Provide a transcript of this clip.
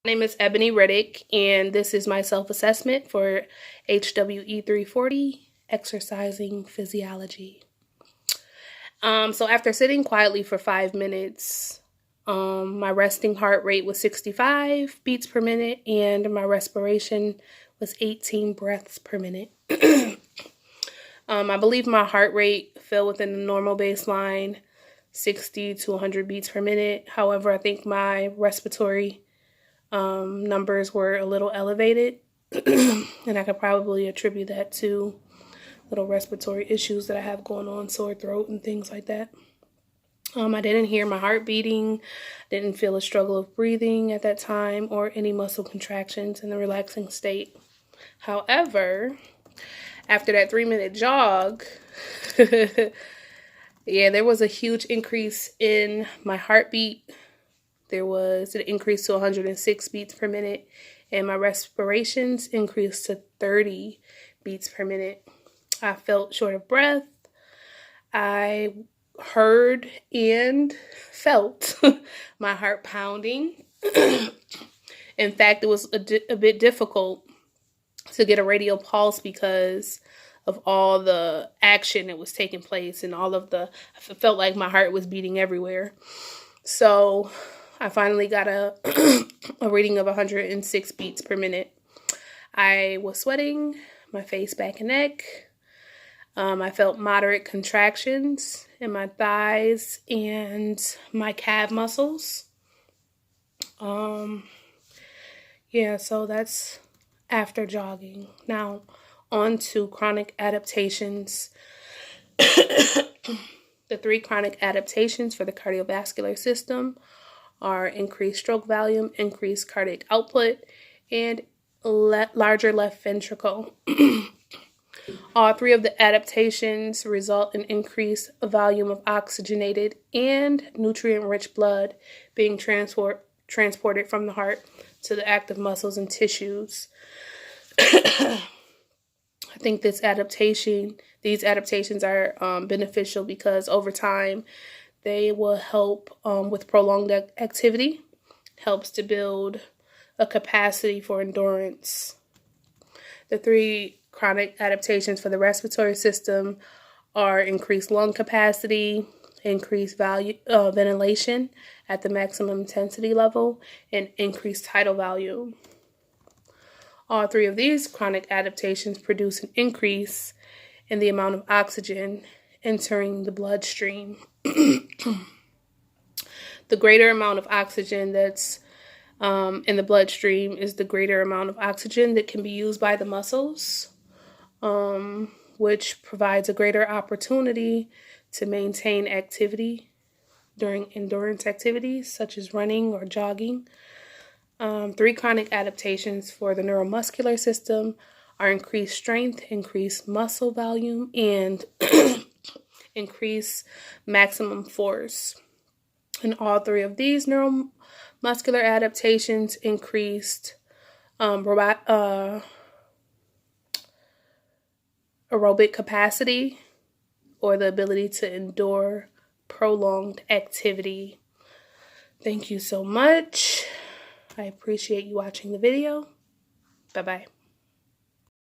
My name is Ebony Riddick, and this is my self-assessment for HWE 340, Exercising Physiology. So after sitting quietly for 5 minutes, my resting heart rate was 65 beats per minute, and my respiration was 18 breaths per minute. I believe my heart rate fell within the normal baseline, 60 to 100 beats per minute. However, I think my respiratory numbers were a little elevated, and I could probably attribute that to little respiratory issues that I have going on, sore throat and things like that. I didn't hear my heart beating, didn't feel a struggle of breathing at that time, or any muscle contractions in the relaxing state. However, after that 3-minute jog, yeah, there was a huge increase in my heartbeat. There was an increase to 106 beats per minute, and my respirations increased to 30 beats per minute. I felt short of breath. I heard and felt my heart pounding. In fact, it was a bit difficult to get a radial pulse because of all the action that was taking place and I felt like my heart was beating everywhere. So I finally got a reading of 106 beats per minute. I was sweating, my face, back, and neck. I felt moderate contractions in my thighs and my calf muscles. Yeah, so that's after jogging. Now, on to chronic adaptations. The 3 chronic adaptations for the cardiovascular system are increased stroke volume, increased cardiac output, and larger left ventricle. All 3 of the adaptations result in increased volume of oxygenated and nutrient-rich blood being transported from the heart to the active muscles and tissues. I think these adaptations are beneficial because over time they will help with prolonged activity, helps to build a capacity for endurance. The 3 chronic adaptations for the respiratory system are increased lung capacity, increased ventilation at the maximum intensity level, and increased tidal volume. All 3 of these chronic adaptations produce an increase in the amount of oxygen entering the bloodstream. The greater amount of oxygen that's in the bloodstream is the greater amount of oxygen that can be used by the muscles, which provides a greater opportunity to maintain activity during endurance activities such as running or jogging. 3 chronic adaptations for the neuromuscular system are increased strength, increased muscle volume, and increased maximum force. And all 3 of these neuromuscular adaptations increased aerobic capacity, or the ability to endure prolonged activity. Thank you so much. I appreciate you watching the video. Bye-bye.